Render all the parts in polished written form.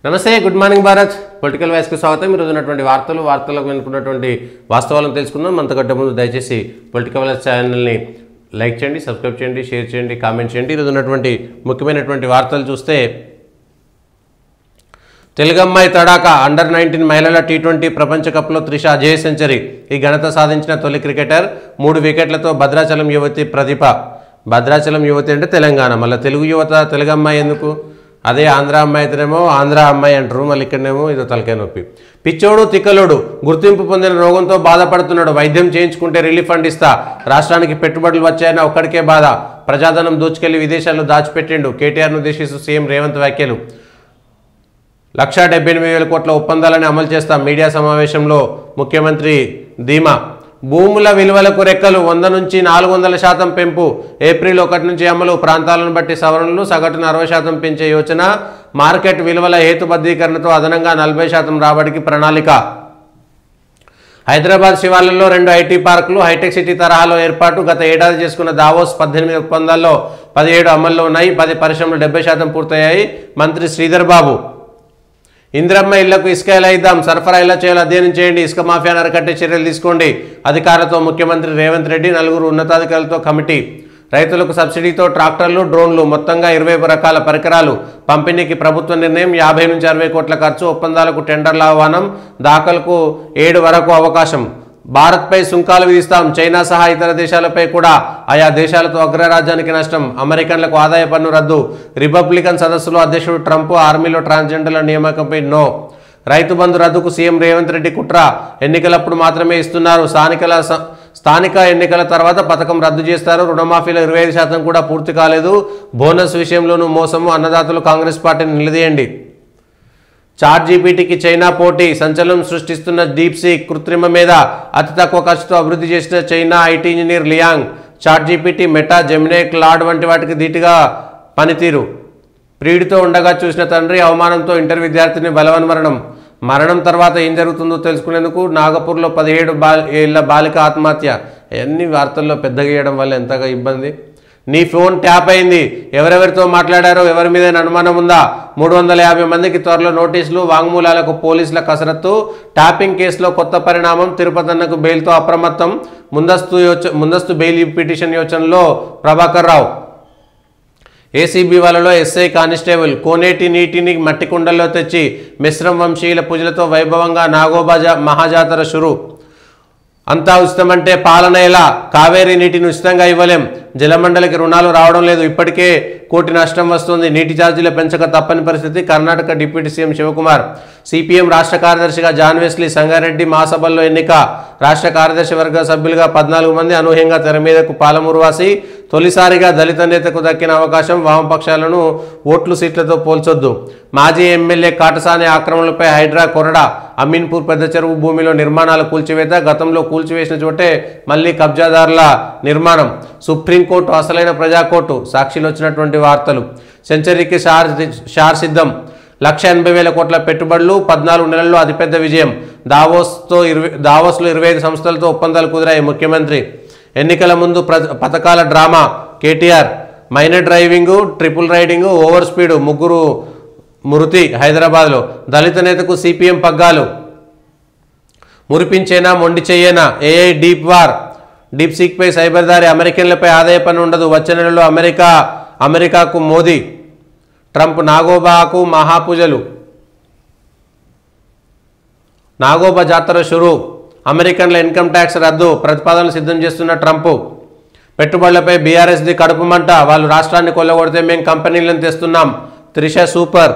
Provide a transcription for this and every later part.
నమస్తే, good morning Bharat. Political వాయిస్కి స్వాగతం. ఈరోజు ఉన్నటువంటి వార్తలకు వెనుకున్నటువంటి వాస్తవాలను తెలుసుకుందాం. అంతకంటే ముందు దయచేసి పొలిటికల్ వాయిస్ ఛానల్ని లైక్ చేయండి, సబ్స్క్రైబ్ చేయండి, షేర్ చేయండి, కామెంట్ చేయండి. ఈరోజు ఉన్నటువంటి ముఖ్యమైనటువంటి వార్తలు చూస్తే, తెలుగమ్మాయి తడాకా అండర్ 19 మహిళల T20 ప్రపంచ కప్లో త్రిష అజేయ సెంచరీ. ఈ ఘనత సాధించిన తొలి క్రికెటర్. 3 వికెట్లతో భద్రాచలం యువతి ప్రదీప. భద్రాచలం యువతి అంటే తెలంగాణ, మళ్ళీ తెలుగు యువత తెలుగు అమ్మాయి ఎందుకు? అదే ఆంధ్ర అమ్మాయి అయితేనేమో ఆంధ్ర అమ్మాయి అంటారు, మళ్ళీ ఇక్కడనేమో ఇదో తలకాయ నొప్పి. పిచ్చోడు తిక్కలోడు గుర్తింపు పొందిన రోగంతో బాధపడుతున్నాడు. వైద్యం చేయించుకుంటే రిలీఫ్ ఫండ్ ఇస్తా. రాష్ట్రానికి పెట్టుబడులు వచ్చాయని ఒక్కడికే బాధ. ప్రజాధనం దోచుకెళ్లి విదేశాల్లో దాచిపెట్టిండు. కేటీఆర్ను ఉద్దేశిస్తూ సీఎం రేవంత్ వ్యాఖ్యలు. 1,78,000 కోట్ల ఒప్పందాలని అమలు చేస్తాం. మీడియా సమావేశంలో ముఖ్యమంత్రి ధీమా. భూముల విలువలకు రెక్కలు. 100 నుంచి 400% పెంపు. ఏప్రిల్ 1 నుంచి అమలు. ప్రాంతాలను బట్టి సవరణలు. సగటున 60% పెంచే యోచన. మార్కెట్ విలువల హేతుబద్ధీకరణతో అదనంగా 40% రాబడికి ప్రణాళిక. హైదరాబాద్ శివార్లలో 2 ఐటీ పార్కులు హైటెక్ సిటీ తరహాలో ఏర్పాటు. గత ఏడాది చేసుకున్న దావోస్ 18 ఒప్పందాల్లో 17 అమల్లో ఉన్నాయి. 10 పరిశ్రమలు 70% పూర్తయ్యాయి. మంత్రి శ్రీధర్ బాబు. ఇందిరమ్మ ఇళ్లకు ఇసుక ఎలా ఇద్దాం, సరఫరా ఎలా చేయాలో అధ్యయనం చేయండి. ఇసుక మాఫియాను అరికట్టే చర్యలు తీసుకోండి. అధికారులతో ముఖ్యమంత్రి రేవంత్ రెడ్డి. 4 ఉన్నతాధికారులతో కమిటీ. రైతులకు సబ్సిడీతో ట్రాక్టర్లు, డ్రోన్లు, మొత్తంగా 20 రకాల పరికరాలు పంపిణీకి ప్రభుత్వ నిర్ణయం. 50 నుంచి 60 కోట్ల ఖర్చు. ఒప్పందాలకు టెండర్ల ఆహ్వానం. దాఖలకు 7 వరకు అవకాశం. భారత్పై సుంకాలు విధిస్తాం. చైనా సహా ఇతర దేశాలపై కూడా. ఆయా దేశాలతో అగ్రరాజ్యానికి నష్టం. అమెరికన్లకు ఆదాయ పన్ను రద్దు. రిపబ్లికన్ సదస్సులో అధ్యక్షుడు ట్రంప్. ఆర్మీలో ట్రాన్స్జెండర్ల నియామకంపై నో. రైతు బంధు రద్దుకు సీఎం రేవంత్ రెడ్డి కుట్ర. ఎన్నికలప్పుడు మాత్రమే ఇస్తున్నారు. స్థానిక ఎన్నికల తర్వాత పథకం రద్దు చేస్తారు. రుణమాఫీలో 25% కూడా పూర్తి కాలేదు. బోనస్ విషయంలోనూ మోసము. అన్నదాతలు కాంగ్రెస్ పార్టీని నిలదీయండి. చాట్జీపీటీకి చైనా పోటీ. సంచలనం సృష్టిస్తున్న డీప్సీక్ కృత్రిమ మీద అతి తక్కువ ఖర్చుతో అభివృద్ధి చేసిన China IT engineer Liang. ChatGPT, Meta, Gemini, Claude వంటి వాటికి ధీటుగా పనితీరు. ప్రియుడితో ఉండగా చూసిన తండ్రి అవమానంతో ఇంటర్ విద్యార్థిని బలవన్మరణం. మరణం తర్వాత ఏం జరుగుతుందో తెలుసుకునేందుకు నాగపూర్లో 17 ఏళ్ల బాలిక ఆత్మహత్య. అన్ని వార్తల్లో పెద్దగా వేయడం వల్ల ఎంతగా ఇబ్బంది. నీ ఫోన్ ట్యాప్ అయింది. ఎవరెవరితో మాట్లాడారో, ఎవరి మీద అనుమానం ఉందా? 350 మందికి త్వరలో నోటీసులు. వాంగ్మూలాలకు పోలీసుల ట్యాపింగ్ కేసులో కొత్త పరిణామం. తిరుపతన్నకు బెయిల్తో అప్రమత్తం. ముందస్తు బెయిల్ పిటిషన్ యోచనలో ప్రభాకర్ రావు. ఏసీబీ వలలో ఎస్ఐ కానిస్టేబుల్. కోనేటి నీటిని మట్టి కుండల్లో తెచ్చి మిశ్రం వంశీయుల పూజలతో వైభవంగా నాగోబా మహాజాతర షురు. అంతా ఉచితమంటే పాలన ఎలా? కావేరీ నీటిని ఉచితంగా ఇవ్వలేం. జలమండలికి రుణాలు రావడం లేదు. ఇప్పటికే 1 కోటి నష్టం వస్తుంది. నీటి ఛార్జీల పెంచక తప్పని పరిస్థితి. Karnataka deputy CM Shivakumar. CPM రాష్ట్ర కార్యదర్శిగా జాన్ వెస్లీ. సంగారెడ్డి మహాసభల్లో ఎన్నిక. రాష్ట్ర కార్యదర్శి వర్గ సభ్యులుగా 14 మంది. అనూహ్యంగా తెర మీదకు పాలమూరువాసి. తొలిసారిగా దళిత నేతకు దక్కిన అవకాశం. వామపక్షాలను ఓట్లు సీట్లతో పోల్చొద్దు. మాజీ ఎమ్మెల్యే కాటసాని ఆక్రమణలపై హైడ్రా కొరడా. అమీన్పూర్ పెద్ద చెరువు భూమిలో నిర్మాణాల కూల్చివేత. గతంలో కూల్చివేసిన చోటే మళ్లీ కబ్జాదారుల నిర్మాణం. సుప్రీంకోర్టు అసలైన ప్రజాకోర్టు. సాక్షిలో వచ్చినటువంటి వార్తలు. సెంచరీకి షార్ సిద్ధం. 1,80,000 కోట్ల పెట్టుబడులు. 14 నెలల్లో అతిపెద్ద విజయం. దావోస్లో 25 సంస్థలతో ఒప్పందాలు కుదిరాయి. ముఖ్యమంత్రి. ఎన్నికల ముందు పథకాల drama. KTR. Minor driving, triple riding, over speed. 3 మృతి హైదరాబాద్లో. దళిత నేతకు సిపిఎం పగ్గాలు. మురిపించేనా మొండి చెయ్యేనా? AI deep war. డీప్సీక్పై సైబర్ దాడి. అమెరికన్లపై ఆదాయ పన్ను ఉండదు. వచ్చే నెలలో అమెరికాకు మోదీ. ట్రంప్ నాగోబాకు మహాపూజలు. నాగోబా జాతర షురు. అమెరికన్ల ఇన్కమ్ ట్యాక్స్ రద్దు ప్రతిపాదనలు సిద్ధం చేస్తున్న ట్రంప్. పెట్టుబడులపై బీఆర్ఎస్ది కడుపు మంట. వాళ్ళు రాష్ట్రాన్ని కొల్లగొడితే మేం కంపెనీలను తెస్తున్నాం. త్రిష సూపర్.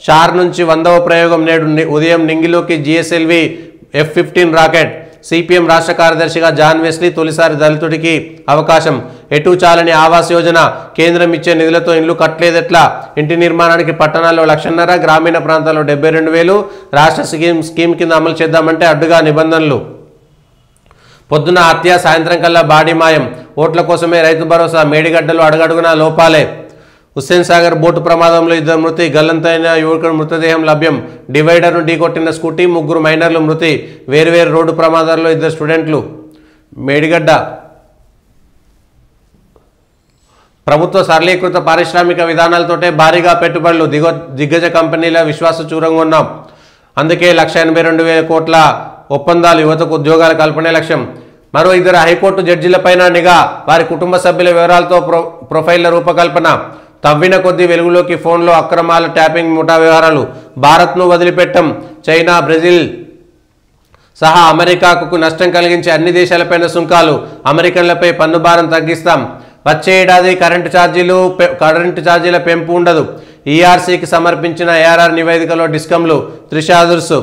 షార్ నుంచి 100వ ప్రయోగం. నేడు ఉదయం నింగిలోకి జిఎస్ఎల్వి F-15 రాకెట్. సిపిఎం రాష్ట్ర కార్యదర్శిగా జాన్ వెస్లీ. తొలిసారి దళితుడికి అవకాశం. ఎటు చాలని ఆవాస్ యోజన. కేంద్రం ఇచ్చే నిధులతో ఇల్లు కట్టలేదెట్లా? ఇంటి నిర్మాణానికి పట్టణాల్లో 1,50,000, గ్రామీణ ప్రాంతాల్లో 72,000. రాష్ట్ర స్కీమ్ కింద అమలు చేద్దామంటే అడ్డుగా నిబంధనలు. పొద్దున హత్య, సాయంత్రం కల్లా బాడీ మాయం. ఓట్ల కోసమే రైతు భరోసా. మేడిగడ్డలు అడుగడుగునా లోపాలే. హుస్సేన్ సాగర్ బోటు ప్రమాదంలో 2 మృతి. గల్లంతైన యువకుడు మృతదేహం లభ్యం. డివైడర్ను ఢీకొట్టిన స్కూటీ. 3 మైనర్లు మృతి. వేర్వేరు రోడ్డు ప్రమాదాల్లో 2 స్టూడెంట్లు. మేడిగడ్డ ప్రభుత్వ సరళీకృత పారిశ్రామిక విధానాలతోటే భారీగా పెట్టుబడులు దిగ్గజ కంపెనీల విశ్వాస చూరంగా ఉన్నాం. అందుకే 1,82,000 కోట్ల ఒప్పందాలు, యువతకు ఉద్యోగాల కల్పనే లక్ష్యం. మరో 2 హైకోర్టు జడ్జిలపైన నిఘా, వారి కుటుంబ సభ్యుల వివరాలతో ప్రొఫైళ్ల రూపకల్పన. తవ్విన కొద్దీ వెలుగులోకి ఫోన్లో అక్రమాల ట్యాపింగ్ ముఠా వ్యవహారాలు. భారత్ను వదిలిపెట్టం, చైనా, బ్రెజిల్ సహా అమెరికాకు నష్టం కలిగించే అన్ని దేశాలపైన సుంకాలు, అమెరికన్లపై పన్ను భారం తగ్గిస్తాం. వచ్చే ఏడాది కరెంటు ఛార్జీల పెంపు ఉండదు. ఈఆర్సీకి సమర్పించిన ఏఆర్ఆర్ నివేదికలో డిస్కంలు త్రిషాదుర్సు.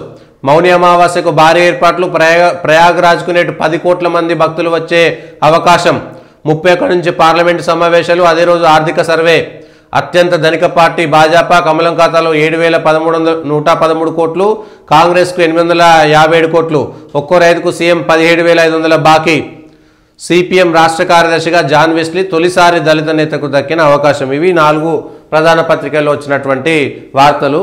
మౌని అమావాస్యకు భారీ ఏర్పాట్లు. ప్రయాగ్రాజ్కు నేటి 10 కోట్ల మంది భక్తులు వచ్చే అవకాశం. 31 నుంచి పార్లమెంటు సమావేశాలు, అదే రోజు ఆర్థిక సర్వే. అత్యంత ధనిక పార్టీ భాజపా, కమలం ఖాతాలో 7,113 కోట్లు, కాంగ్రెస్కు 857 కోట్లు. ఒక్కో రైతుకు సీఎం 17,500 బాకీ. సిపిఎం రాష్ట్ర కార్యదర్శిగా జాన్ వెస్లీ తొలిసారి దళిత నేతకు దక్కిన అవకాశం. ఇవి 4 ప్రధాన పత్రికల్లో వచ్చినటువంటి వార్తలు.